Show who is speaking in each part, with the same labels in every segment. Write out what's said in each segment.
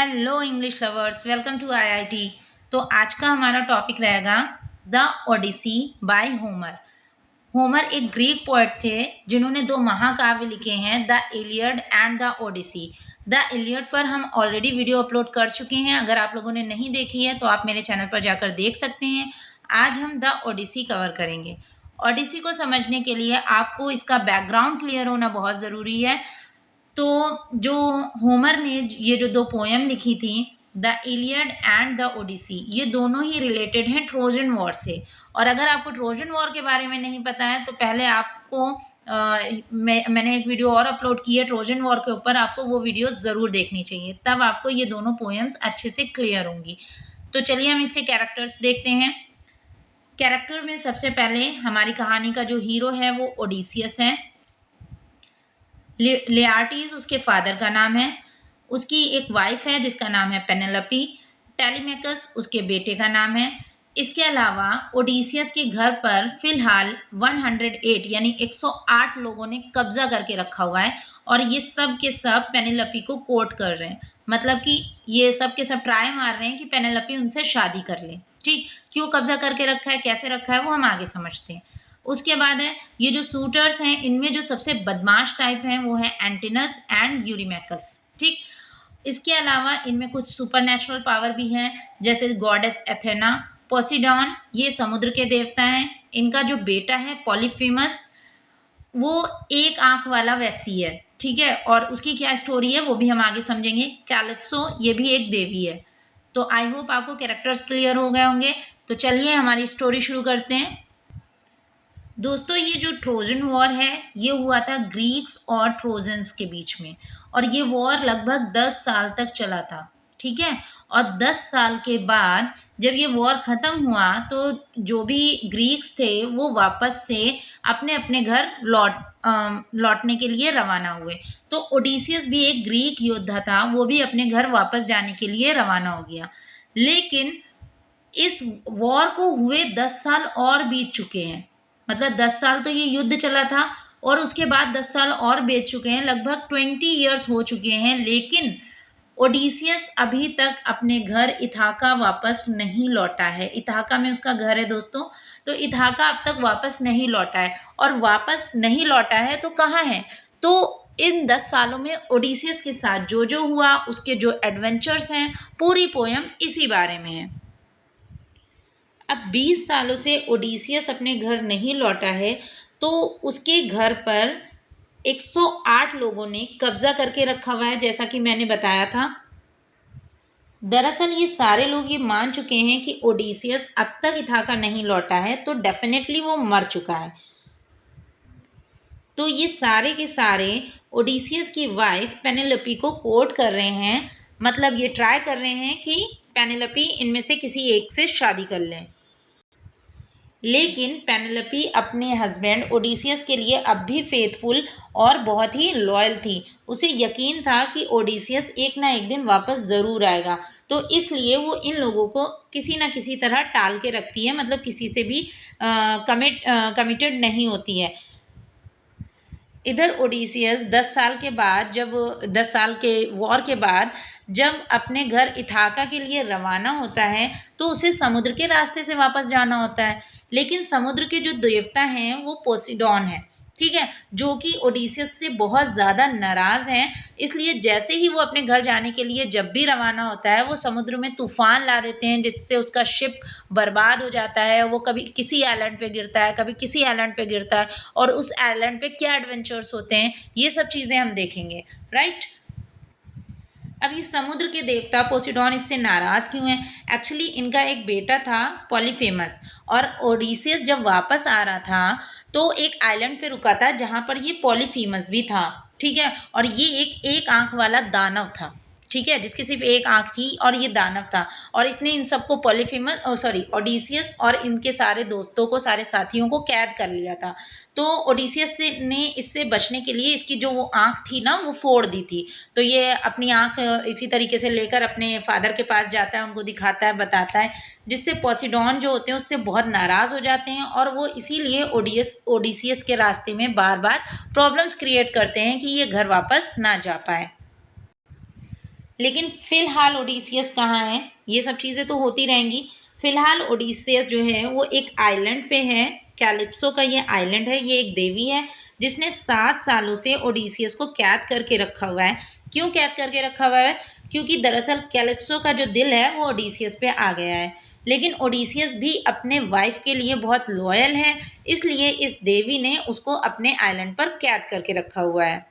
Speaker 1: Hello English lovers, welcome to IIT. तो आज का हमारा टॉपिक रहेगा the Odyssey by Homer. Homer एक ग्रीक पोएट थे जिन्होंने दो महाकाव्य लिखे हैं, the Iliad and the Odyssey. The Iliad पर हम ऑलरेडी वीडियो अपलोड कर चुके हैं। अगर आप लोगों ने नहीं देखी है तो आप मेरे चैनल पर जाकर देख सकते हैं। आज हम द ओडिसी कवर करेंगे। ओडिसी को समझने के लिए आपको इसका बैकग्राउंड क्लियर होना बहुत ज़रूरी है। तो जो होमर ने ये जो दो पोयम लिखी थी, the Iliad and the Odyssey, ये दोनों ही रिलेटेड हैं ट्रोजन वॉर से। और अगर आपको ट्रोजन वॉर के बारे में नहीं पता है तो पहले आपको मैंने एक वीडियो और अपलोड की है ट्रोजन वॉर के ऊपर, आपको वो वीडियो ज़रूर देखनी चाहिए, तब आपको ये दोनों पोएम्स अच्छे से क्लियर होंगी। तो चलिए हम इसके कैरेक्टर्स देखते हैं। कैरेक्टर में सबसे पहले हमारी कहानी का जो हीरो है वो ओडिसियस है। लेआर्टीज उसके फादर का नाम है। उसकी एक वाइफ है जिसका नाम है पेनेलोपी। टेलीमेकस उसके बेटे का नाम है। इसके अलावा ओडिसियस के घर पर फिलहाल 108 यानी 108 लोगों ने कब्जा करके रखा हुआ है और ये सब के सब पेनेलोपी को कोर्ट कर रहे हैं। मतलब कि ये सब के सब ट्राई मार रहे हैं कि पेनेलोपी उनसे शादी कर ले। ठीक, क्यों कब्जा करके रखा है, कैसे रखा है, वो हम आगे समझते हैं। उसके बाद है ये जो शूटर्स हैं, इनमें जो सबसे बदमाश टाइप हैं वो है एंटिनस एंड यूरिमेकस। ठीक, इसके अलावा इनमें कुछ सुपरनेचुरल पावर भी हैं, जैसे गॉडेस एथेना, पोसिडॉन, ये समुद्र के देवता हैं। इनका जो बेटा है पॉलीफेमस, वो एक आंख वाला व्यक्ति है। ठीक है, और उसकी क्या स्टोरी है वो भी हम आगे समझेंगे। कैलिप्सो, ये भी एक देवी है। तो आई होप आपको कैरेक्टर्स क्लियर हो गए होंगे। तो चलिए हमारी स्टोरी शुरू करते हैं। दोस्तों, ये जो ट्रोजन वॉर है ये हुआ था ग्रीक्स और ट्रोजन्स के बीच में, और ये वॉर लगभग 10 साल तक चला था। ठीक है, और 10 साल के बाद जब ये वॉर ख़त्म हुआ तो जो भी ग्रीक्स थे वो वापस से अपने अपने घर लौटने के लिए रवाना हुए। तो ओडिसियस भी एक ग्रीक योद्धा था, वो भी अपने घर वापस जाने के लिए रवाना हो गया। लेकिन इस वॉर को हुए 10 साल और बीत चुके हैं। मतलब 10 साल तो ये युद्ध चला था और उसके बाद 10 साल और बीत चुके हैं, लगभग 20 ईयर्स हो चुके हैं। लेकिन ओडिसियस अभी तक अपने घर इथाका वापस नहीं लौटा है। इथाका में उसका घर है दोस्तों। तो इथाका अब तक वापस नहीं लौटा है, और वापस नहीं लौटा है तो कहाँ है? तो इन 10 सालों में ओडिसियस के साथ जो जो हुआ, उसके जो एडवेंचर्स हैं, पूरी पोयम इसी बारे में है। अब 20 सालों से ओडिसियस अपने घर नहीं लौटा है, तो उसके घर पर 108 लोगों ने कब्जा करके रखा हुआ है, जैसा कि मैंने बताया था। दरअसल ये सारे लोग ये मान चुके हैं कि ओडिसियस अब तक इथाका नहीं लौटा है, तो डेफिनेटली वो मर चुका है। तो ये सारे के सारे ओडिसियस की वाइफ पेनेलोपी को कोर्ट कर रहे हैं। मतलब ये ट्राई कर रहे हैं कि पेनेलोपी इनमें से किसी एक से शादी कर लें। लेकिन पेनेलोपी अपने हस्बैंड ओडिसियस के लिए अब भी फेथफुल और बहुत ही लॉयल थी। उसे यकीन था कि ओडिसियस एक ना एक दिन वापस ज़रूर आएगा, तो इसलिए वो इन लोगों को किसी ना किसी तरह टाल के रखती है। मतलब किसी से भी कमिटेड नहीं होती है। इधर ओडिसियस 10 साल के बाद, जब 10 साल के वॉर के बाद जब अपने घर इथाका के लिए रवाना होता है तो उसे समुद्र के रास्ते से वापस जाना होता है। लेकिन समुद्र के जो देवता हैं वो पोसिडॉन है। ठीक है, जो कि ओडिसियस से बहुत ज़्यादा नाराज़ हैं। इसलिए जैसे ही वो अपने घर जाने के लिए जब भी रवाना होता है, वो समुद्र में तूफान ला देते हैं, जिससे उसका शिप बर्बाद हो जाता है। वो कभी किसी आइलैंड पे गिरता है, कभी किसी आइलैंड पे गिरता है, और उस आइलैंड पे क्या एडवेंचर्स होते हैं ये सब चीज़ें हम देखेंगे। राइट, अब ये समुद्र के देवता पोसिडॉन इससे नाराज़ क्यों हैं? एक्चुअली इनका एक बेटा था पॉलीफेमस, और ओडिसियस जब वापस आ रहा था तो एक आइलैंड पे रुका था जहाँ पर ये पॉलीफेमस भी था। ठीक है, और ये एक आंख वाला दानव था। ठीक है, जिसकी सिर्फ एक आंख थी और ये दानव था, और इसने इन सबको पॉलीफेमस ओडिसियस और इनके सारे दोस्तों को, सारे साथियों को कैद कर लिया था। तो ओडिसियस ने इससे बचने के लिए इसकी जो वो आंख थी ना वो फोड़ दी थी। तो ये अपनी आंख इसी तरीके से लेकर अपने फादर के पास जाता है, उनको दिखाता है, बताता है, जिससे पोसिडॉन जो होते हैं उससे बहुत नाराज़ हो जाते हैं, और वो इसीलिए ओडिसियस के रास्ते में बार बार प्रॉब्लम्स क्रिएट करते हैं कि ये घर वापस ना जा पाए। लेकिन फ़िलहाल ओडिसियस कहाँ है? ये सब चीज़ें तो होती रहेंगी। फ़िलहाल ओडिसियस जो है वो एक आइलैंड पे है, कैलिप्सो का ये आइलैंड है, ये एक देवी है जिसने 7 सालों से ओडिसियस को कैद करके रखा हुआ है। क्यों कैद करके रखा हुआ है? क्योंकि दरअसल कैलिप्सो का जो दिल है वो ओडिसियस पे आ गया है। लेकिन ओडिसियस भी अपने वाइफ़ के लिए बहुत लॉयल है, इसलिए इस देवी ने उसको अपने आइलैंड पर कैद करके रखा हुआ है।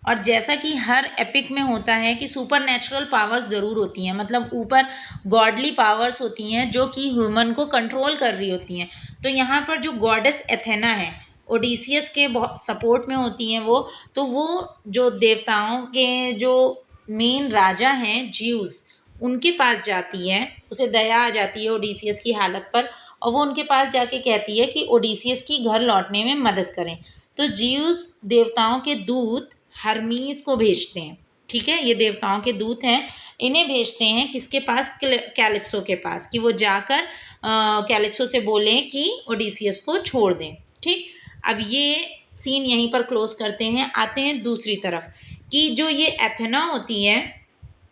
Speaker 1: और जैसा कि हर एपिक में होता है कि सुपरनैचुरल पावर्स ज़रूर होती हैं, मतलब ऊपर गॉडली पावर्स होती हैं जो कि ह्यूमन को कंट्रोल कर रही होती हैं। तो यहाँ पर जो गॉडेस एथेना है, ओडिसियस के बहुत सपोर्ट में होती हैं वो। तो वो जो देवताओं के जो मेन राजा हैं ज्यूस, उनके पास जाती है, उसे दया आ जाती है ओडिसियस की हालत पर, और वो उनके पास जाके कहती है कि ओडिसियस की घर लौटने में मदद करें। तो ज्यूस देवताओं के दूत हर्मीस को भेजते हैं। ठीक है, ये देवताओं के दूत हैं, इन्हें भेजते हैं किसके पास? कैलिप्सो के पास, कि वो जाकर कैलिप्सो से बोलें कि ओडिसियस को छोड़ दें। ठीक, अब ये सीन यहीं पर क्लोज करते हैं। आते हैं दूसरी तरफ कि जो ये एथेना होती है,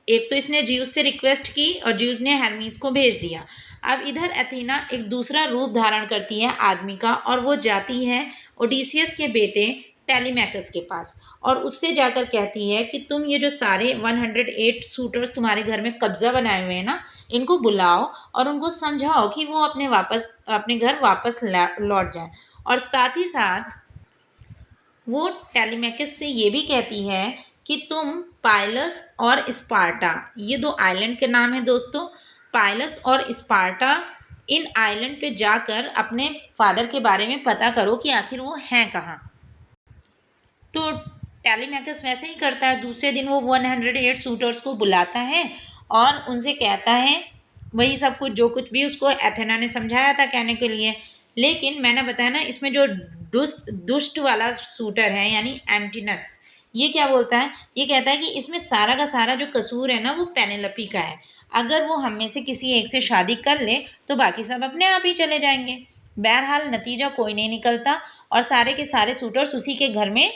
Speaker 1: एक तो इसने ज्यूस से रिक्वेस्ट की और ज्यूस ने हर्मीस को भेज दिया। अब इधर एथेना एक दूसरा रूप धारण करती है आदमी का, और वो जाती है ओडिसियस के बेटे टेलीमैकस के पास, और उससे जाकर कहती है कि तुम ये जो सारे 108 शूटर्स तुम्हारे घर में कब्जा बनाए हुए हैं ना, इनको बुलाओ और उनको समझाओ कि वो अपने घर वापस लौट जाएं। और साथ ही साथ वो टेलीमैकस से ये भी कहती है कि तुम पाइलस और स्पार्टा, ये दो आइलैंड के नाम है दोस्तों, पाइलस और स्पार्टा, इन आइलैंड पे जाकर अपने फादर के बारे में पता करो कि आखिर वो हैं कहाँ। तो टेलीमैकस वैसे ही करता है। दूसरे दिन वो 108 शूटर्स को बुलाता है और उनसे कहता है वही सब कुछ जो कुछ भी उसको एथेना ने समझाया था कहने के लिए। लेकिन मैंने बताया ना, इसमें जो दुष्ट दुष्ट वाला शूटर है यानी एंटिनस, ये क्या बोलता है? ये कहता है कि इसमें सारा का सारा जो कसूर है ना वो पेनेलोपी का है। अगर वो हम में से किसी एक से शादी कर ले तो बाकी सब अपने आप ही चले जाएंगे। बहरहाल नतीजा कोई नहीं निकलता और सारे के सारे शूटर्स उसी के घर में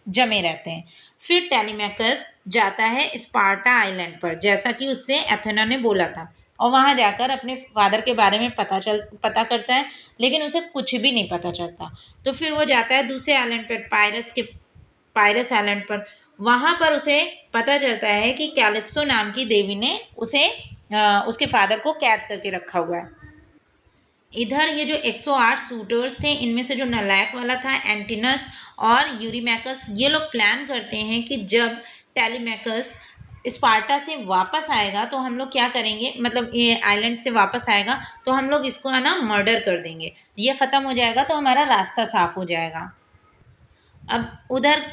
Speaker 1: जमे रहते हैं। फिर टेलीमैकस जाता है स्पार्टा आइलैंड पर, जैसा कि उससे एथेना ने बोला था, और वहाँ जाकर अपने फादर के बारे में पता करता है, लेकिन उसे कुछ भी नहीं पता चलता। तो फिर वो जाता है दूसरे आइलैंड पर, पायरस आइलैंड पर। वहाँ पर उसे पता चलता है कि कैलिप्सो नाम की देवी ने उसके फादर को कैद करके रखा हुआ है। इधर ये जो 108 शूटर्स थे, इनमें से जो नालायक वाला था एंटिनस और यूरीमैकस, ये लोग प्लान करते हैं कि जब टेलीमैकस स्पार्टा से वापस आएगा तो हम लोग क्या करेंगे, मतलब ये आइलैंड से वापस आएगा तो हम लोग इसको है ना मर्डर कर देंगे, ये ख़त्म हो जाएगा तो हमारा रास्ता साफ हो जाएगा। अब उधर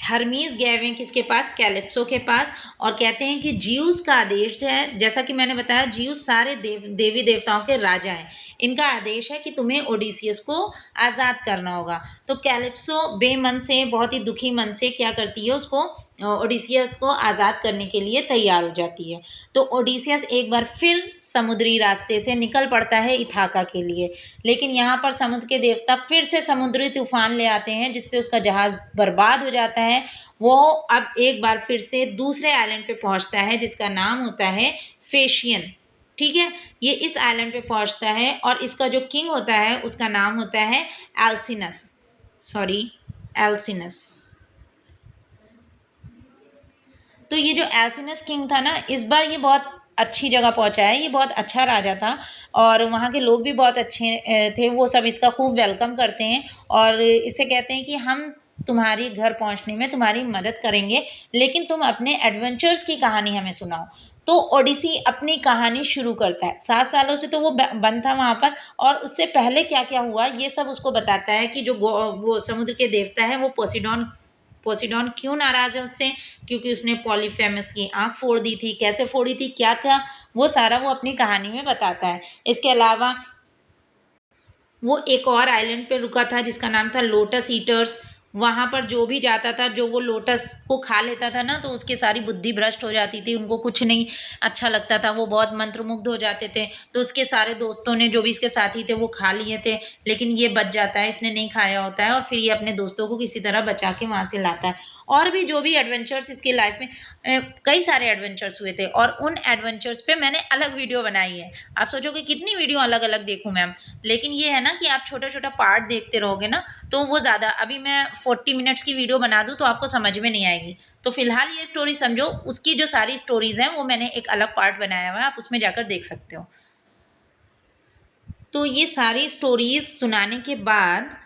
Speaker 1: हर्मीस गए हुए हैं किसके पास? कैलिप्सो के पास, और कहते हैं कि ज्यूस का आदेश है, जैसा कि मैंने बताया ज्यूस सारे देवी देवताओं के राजा हैं, इनका आदेश है कि तुम्हें ओडिसियस को आज़ाद करना होगा। तो कैलिप्सो बेमन से, बहुत ही दुखी मन से क्या करती है, उसको ओडिसियस को आज़ाद करने के लिए तैयार हो जाती है। तो ओडिसियस एक बार फिर समुद्री रास्ते से निकल पड़ता है इथाका के लिए, लेकिन यहाँ पर समुद्र के देवता फिर से समुद्री तूफान ले आते हैं जिससे उसका जहाज़ बर्बाद हो जाता है। वो अब एक बार फिर से दूसरे आइलैंड पे पहुँचता है जिसका नाम होता है फेशियन। ठीक है, ये इस आइलैंड पे पहुँचता है और इसका जो किंग होता है उसका नाम होता है एल्सिनस। तो ये जो एल्सिनस किंग था ना, इस बार ये बहुत अच्छी जगह पहुंचा है, ये बहुत अच्छा राजा था और वहाँ के लोग भी बहुत अच्छे थे, वो सब इसका खूब वेलकम करते हैं और इससे कहते हैं कि हम तुम्हारी घर पहुँचने में तुम्हारी मदद करेंगे, लेकिन तुम अपने एडवेंचर्स की कहानी हमें सुनाओ। तो ओडिसी अपनी कहानी शुरू करता है। 7 सालों से तो वो बंद था वहाँ पर, और उससे पहले क्या क्या हुआ ये सब उसको बताता है कि जो वो समुद्र के देवता है वो पोसिडॉन क्यों नाराज़ है उससे, क्योंकि उसने पॉलीफेमस की आंख फोड़ दी थी, कैसे फोड़ी थी, क्या था, वो सारा वो अपनी कहानी में बताता है। इसके अलावा वो एक और आइलैंड पे रुका था जिसका नाम था लोटस ईटर्स। वहाँ पर जो भी जाता था, जो वो लोटस को खा लेता था ना, तो उसकी सारी बुद्धि भ्रष्ट हो जाती थी, उनको कुछ नहीं अच्छा लगता था, वो बहुत मंत्रमुग्ध हो जाते थे। तो उसके सारे दोस्तों ने, जो भी इसके साथी थे, वो खा लिए थे, लेकिन ये बच जाता है, इसने नहीं खाया होता है और फिर ये अपने दोस्तों को किसी तरह बचा के वहाँ से लाता है और भी जो भी एडवेंचर्स इसकी लाइफ में कई सारे एडवेंचर्स हुए थे और उन एडवेंचर्स पे मैंने अलग वीडियो बनाई है। आप सोचोगे कितनी वीडियो अलग अलग देखूं मैम, लेकिन ये है ना कि आप छोटा छोटा पार्ट देखते रहोगे ना तो वो ज़्यादा, अभी मैं 40 मिनट्स की वीडियो बना दूँ तो आपको समझ में नहीं आएगी। तो फिलहाल ये स्टोरी समझो, उसकी जो सारी स्टोरीज हैं वो मैंने एक अलग पार्ट बनाया हुआ है, आप उसमें जाकर देख सकते हो। तो ये सारी स्टोरीज सुनाने के बाद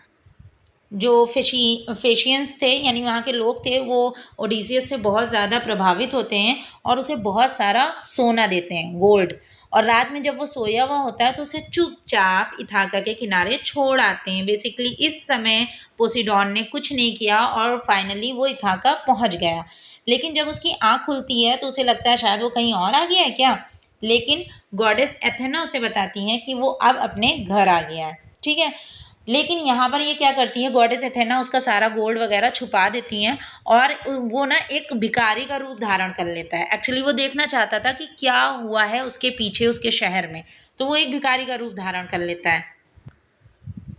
Speaker 1: जो फेशियंस थे यानी वहाँ के लोग थे वो ओडिसियस से बहुत ज़्यादा प्रभावित होते हैं और उसे बहुत सारा सोना देते हैं, गोल्ड। और रात में जब वो सोया हुआ होता है तो उसे चुपचाप इथाका के किनारे छोड़ आते हैं। बेसिकली इस समय पोसीडॉन ने कुछ नहीं किया और फाइनली वो इथाका पहुँच गया। लेकिन जब उसकी आँख खुलती है तो उसे लगता है शायद वो कहीं और आ गया है क्या, लेकिन गॉडेस एथेना उसे बताती हैं कि वो अब अपने घर आ गया है। ठीक है, लेकिन यहाँ पर ये क्या करती है गॉडेस एथेना, उसका सारा गोल्ड वगैरह छुपा देती हैं और वो ना एक भिखारी का रूप धारण कर लेता है। एक्चुअली वो देखना चाहता था कि क्या हुआ है उसके पीछे उसके शहर में, तो वो एक भिखारी का रूप धारण कर लेता है।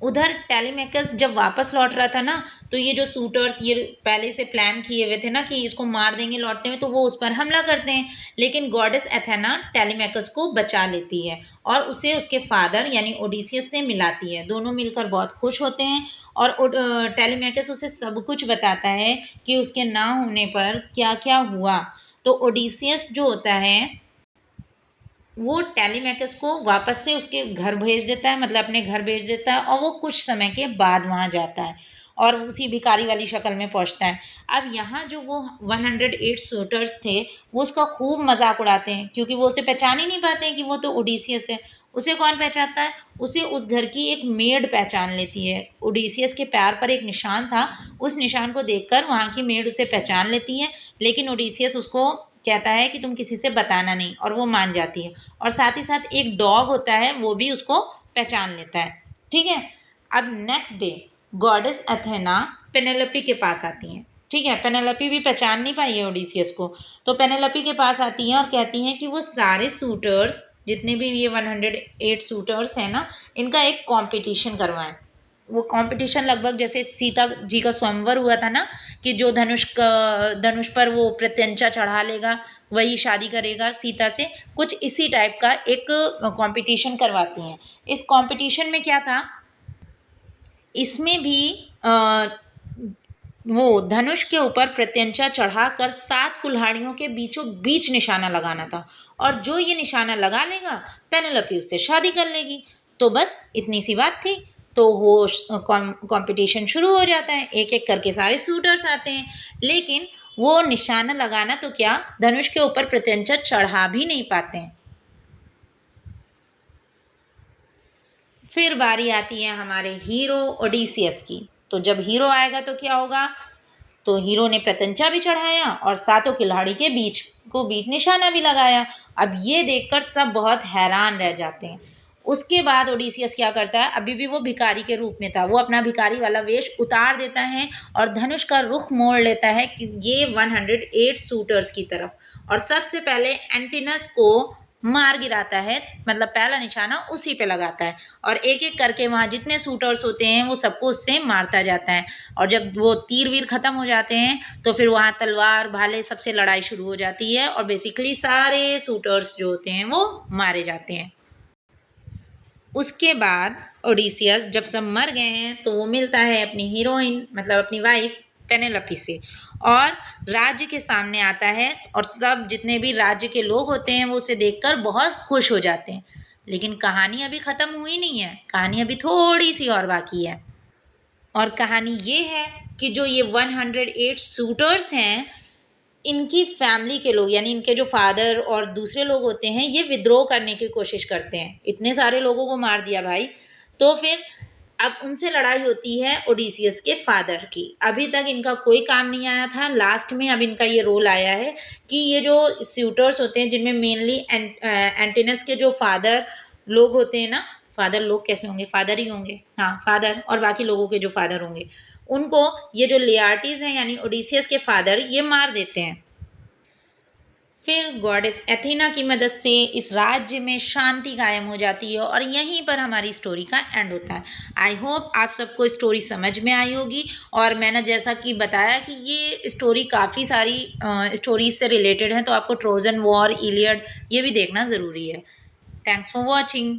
Speaker 1: उधर टेलीमेकस जब वापस लौट रहा था ना तो ये जो शूटर्स ये पहले से प्लान किए हुए थे ना कि इसको मार देंगे लौटते हुए, तो वो उस पर हमला करते हैं। लेकिन गॉडेस एथेना टेलीमेकस को बचा लेती है और उसे उसके फादर यानी ओडिसियस से मिलाती है। दोनों मिलकर बहुत खुश होते हैं और टेलीमेकस उसे सब कुछ बताता है कि उसके ना होने पर क्या क्या हुआ। तो ओडिसियस जो होता है वो टेलीमेकस को वापस से उसके घर भेज देता है, मतलब अपने घर भेज देता है और वो कुछ समय के बाद वहाँ जाता है और उसी भिखारी वाली शक्ल में पहुँचता है। अब यहाँ जो वो 108 शूटर्स थे वो उसका खूब मजाक उड़ाते हैं क्योंकि वो उसे पहचान ही नहीं पाते हैं कि वो तो ओडिसियस है। उसे कौन पहचानता है, उसे उस घर की एक मेड पहचान लेती है। ओडिसियस के पैर पर एक निशान था, उस निशान को देखकर वहाँ की मेड उसे पहचान लेती है। लेकिन ओडिसियस उसको कहता है कि तुम किसी से बताना नहीं और वो मान जाती है। और साथ ही साथ एक डॉग होता है वो भी उसको पहचान लेता है। ठीक है, अब next day goddess Athena Penelope के पास आती हैं। ठीक है, पेनेलोपी भी पहचान नहीं पाई है ओडिसियस को, तो पेनेलोपी के पास आती हैं और कहती हैं कि वो सारे सूटर्स जितने भी ये 108 सूटर्स हैं ना, इनका एक कंपटीशन करवाएं। वो कंपटीशन लगभग जैसे सीता जी का स्वयंवर हुआ था ना कि जो धनुष पर वो प्रत्यंचा चढ़ा लेगा वही शादी करेगा सीता से, कुछ इसी टाइप का एक कंपटीशन करवाती हैं। इस कंपटीशन में क्या था, इसमें भी वो धनुष के ऊपर प्रत्यंचा चढ़ाकर 7 कुल्हाड़ियों के बीचों बीच निशाना लगाना था और जो ये निशाना लगा लेगा पेनेलोपी उससे शादी कर लेगी। तो बस इतनी सी बात थी। तो वो कंपटीशन शुरू हो जाता है, एक एक करके सारे शूटर्स आते हैं, लेकिन वो निशाना लगाना तो क्या धनुष के ऊपर प्रत्यंचा चढ़ा भी नहीं पाते हैं। फिर बारी आती है हमारे हीरो ओडिसियस की। तो जब हीरो आएगा तो क्या होगा, तो हीरो ने प्रत्यंचा भी चढ़ाया और सातों खिलाड़ी के बीच निशाना भी लगाया। अब ये देखकर सब बहुत हैरान रह जाते हैं। उसके बाद ओडिसियस क्या करता है, अभी भी वो भिखारी के रूप में था, वो अपना भिखारी वाला वेश उतार देता है और धनुष का रुख मोड़ लेता है कि ये 108 शूटर्स की तरफ और सबसे पहले एंटिनस को मार गिराता है, मतलब पहला निशाना उसी पे लगाता है और एक एक करके वहाँ जितने शूटर्स होते हैं वो सबको उससे मारता जाता है। और जब वो तीर वीर ख़त्म हो जाते हैं तो फिर वहाँ तलवार भाले सबसे लड़ाई शुरू हो जाती है और बेसिकली सारे शूटर्स जो होते हैं वो मारे जाते हैं। उसके बाद ओडिसियस जब सब मर गए हैं तो वो मिलता है अपनी हीरोइन मतलब अपनी वाइफ पेनेलोपी से और राज्य के सामने आता है और सब जितने भी राज्य के लोग होते हैं वो उसे देखकर बहुत खुश हो जाते हैं। लेकिन कहानी अभी ख़त्म हुई नहीं है, कहानी अभी थोड़ी सी और बाकी है। और कहानी ये है कि जो ये 108 शूटर्स हैं इनकी फैमिली के लोग यानी इनके जो फादर और दूसरे लोग होते हैं ये विद्रोह करने की कोशिश करते हैं। इतने सारे लोगों को मार दिया भाई, तो फिर अब उनसे लड़ाई होती है ओडिसियस के फादर की। अभी तक इनका कोई काम नहीं आया था, लास्ट में अब इनका ये रोल आया है कि ये जो सूटर्स होते हैं जिनमें मेनली एंटिनस के जो फादर लोग होते हैं ना, फादर लोग कैसे होंगे, फादर ही होंगे, हाँ फादर, और बाकी लोगों के जो फादर होंगे उनको ये जो लियार्टीज हैं यानी ओडिसियस के फादर ये मार देते हैं। फिर गॉडेस एथेना की मदद से इस राज्य में शांति कायम हो जाती है और यहीं पर हमारी स्टोरी का एंड होता है। आई होप आप सबको स्टोरी समझ में आई होगी और मैंने जैसा कि बताया कि ये स्टोरी काफ़ी सारी स्टोरीज से रिलेटेड है, तो आपको ट्रोजन वॉर, इलियड ये भी देखना ज़रूरी है। Thanks for watching.